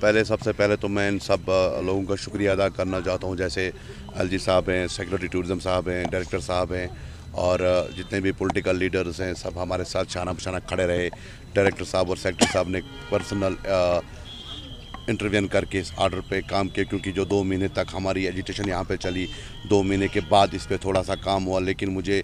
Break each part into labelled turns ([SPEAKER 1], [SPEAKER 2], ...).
[SPEAKER 1] पहले सबसे पहले तो मैं इन सब लोगों का शुक्रिया अदा करना चाहता हूं, जैसे एलजी साहब हैं, सेक्रेटरी टूरिज़्म साहब हैं, डायरेक्टर साहब हैं और जितने भी पॉलिटिकल लीडर्स हैं सब हमारे साथ शाना बशाना खड़े रहे। डायरेक्टर साहब और सेक्रेटरी साहब ने पर्सनल इंटरवेन करके इस आर्डर पे काम किया, क्योंकि जो 2 महीने तक हमारी एजिटेशन यहाँ पे चली, 2 महीने के बाद इस पे थोड़ा सा काम हुआ। लेकिन मुझे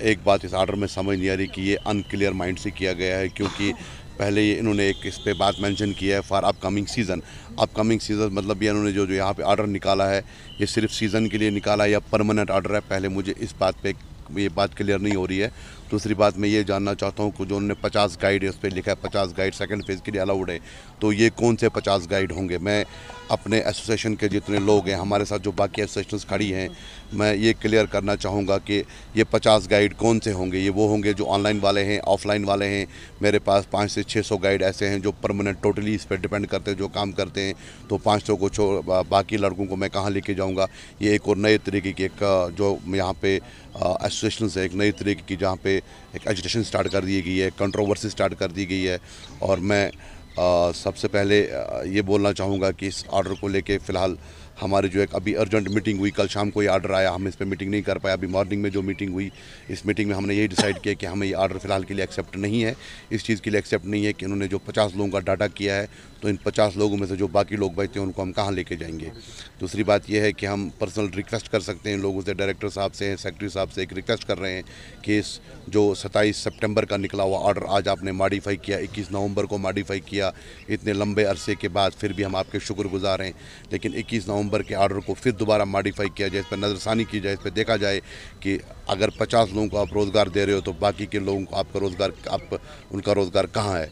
[SPEAKER 1] एक बात इस आर्डर में समझ नहीं आ रही कि ये अनक्लियर माइंड से किया गया है, क्योंकि पहले ये इन्होंने एक इस पे बात मेंशन की है for upcoming season. Upcoming season मतलब ये इन्होंने जो यहाँ पे आर्डर निकाला है ये सिर्फ सीज़न के लिए निकाला है या परमानेंट आर्डर है, पहले मुझे इस बात पे ये बात क्लियर नहीं हो रही है। दूसरी बात मैं ये जानना चाहता हूँ कि जो उन्होंने 50 गाइड है उस पर लिखा है 50 गाइड सेकंड फेज़ के लिए अलाउड है, तो ये कौन से 50 गाइड होंगे? मैं अपने एसोसिएशन के जितने लोग हैं, हमारे साथ जो बाकी एसोसिएशंस खड़ी हैं, मैं ये क्लियर करना चाहूँगा कि ये 50 गाइड कौन से होंगे? ये वो होंगे जो ऑनलाइन वाले हैं, ऑफलाइन वाले हैं? मेरे पास 500 से 600 गाइड ऐसे हैं जो परमानेंट टोटली इस पर डिपेंड करते हैं, जो काम करते हैं। तो 500 को छोड़ बाकी लड़कों को मैं कहाँ लेके जाऊँगा? ये एक और नए तरीके की एक जो यहाँ पे एसोसिएशन है, एक नई तरीके की जहाँ पे एक एजुटेशन स्टार्ट कर दी गई है, कंट्रोवर्सी स्टार्ट कर दी गई है। और मैं सबसे पहले ये बोलना चाहूँगा कि इस ऑर्डर को लेके फ़िलहाल हमारी जो एक अभी अर्जेंट मीटिंग हुई, कल शाम को ये ऑर्डर आया, हम इस पे मीटिंग नहीं कर पाए। अभी मॉर्निंग में जो मीटिंग हुई, इस मीटिंग में हमने यही डिसाइड किया कि हमें ये ऑर्डर फ़िलहाल के लिए एक्सेप्ट नहीं है। इस चीज़ के लिए एक्सेप्ट नहीं है कि उन्होंने जो 50 लोगों का डाटा किया है, तो इन 50 लोगों में से जो बाकी लोग बचते हैं उनको हम कहाँ लेके जाएंगे? दूसरी बात यह है कि हम पर्सनल रिक्वेस्ट कर सकते हैं लोगों से, डायरेक्टर साहब से, सेक्रेटरी साहब से एक रिक्वेस्ट कर रहे हैं कि इस जो 27 सितंबर का निकला हुआ ऑर्डर आज आपने मॉडिफाई किया, 21 नवंबर को मॉडिफाई किया, इतने लंबे अरसे के बाद फिर भी हम आपके शुक्रगुजार हैं। लेकिन 21 नवंबर के ऑर्डर को फिर दोबारा मॉडिफाई किया जाए, इस पर नज़रसानी की जाए, इस पर देखा जाए कि अगर 50 लोगों को आप रोज़गार दे रहे हो तो बाकी के लोगों को आपका रोज़गार उनका रोज़गार कहाँ है?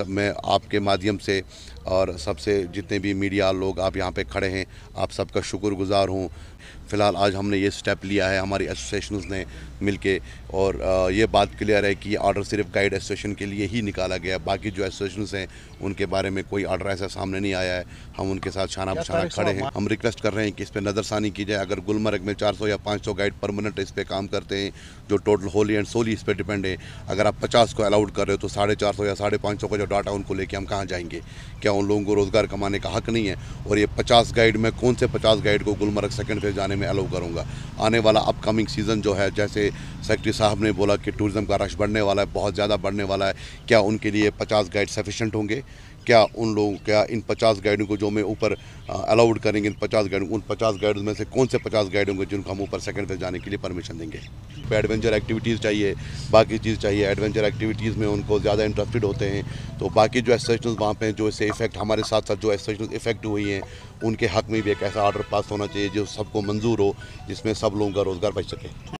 [SPEAKER 1] मैं आपके माध्यम से और सबसे जितने भी मीडिया लोग आप यहाँ पे खड़े हैं, आप सबका शुक्रगुजार हूँ। फ़िलहाल आज हमने ये स्टेप लिया है हमारी एसोसिएशंस ने मिलके, और ये बात क्लियर है कि ये ऑर्डर सिर्फ गाइड एसोसिएशन के लिए ही निकाला गया है। बाकी जो एसोसिएशंस हैं उनके बारे में कोई ऑर्डर ऐसा सामने नहीं आया है। हम उनके साथ शाना बशाना खड़े हैं। हम रिक्वेस्ट कर रहे हैं कि इस पर नज़रसानी की जाए। अगर गुलमर्ग में 400 या 500 गाइड परमानेंट इस पर काम करते हैं जो टोटल होली एंड सोली इस पर डिपेंड है, अगर आप 50 को अलाउड कर रहे हो तो 450 या 550 का जो डाटा उनको लेके हम कहाँ जाएंगे? क्या उन लोगों को रोज़गार कमाने का हक नहीं है? और ये 50 गाइड में कौन से 50 गाइड को गुलमर्ग सेकंड फेज जाने में अलाउ करूँगा? आने वाला अपकमिंग सीज़न जो है, जैसे सेक्रेटरी साहब ने बोला कि टूरिज़्म का रश बढ़ने वाला है, बहुत ज़्यादा बढ़ने वाला है, क्या उनके लिए 50 गाइड सफिशेंट होंगे? क्या इन 50 गाइडों को जो मैं ऊपर अलाउड करेंगे, इन 50 गाइडों में से कौन से 50 गाइड होंगे जिनको हम ऊपर सेकंड पे जाने के लिए परमिशन देंगे? एडवेंचर एक्टिविटीज़ चाहिए, बाकी चीज़ चाहिए। एडवेंचर एक्टिविटीज़ में उनको ज़्यादा इंटरेस्टेड होते हैं, तो बाकी जो एसोसिएशंस वहाँ पे जो इससे इफेक्ट, हमारे साथ साथ जो एसोसिएशंस इफेक्ट हुई हैं, उनके हक में भी एक ऐसा ऑर्डर पास होना चाहिए जो सबको मंजूर हो, जिसमें सब लोगों का रोज़गार बच सके।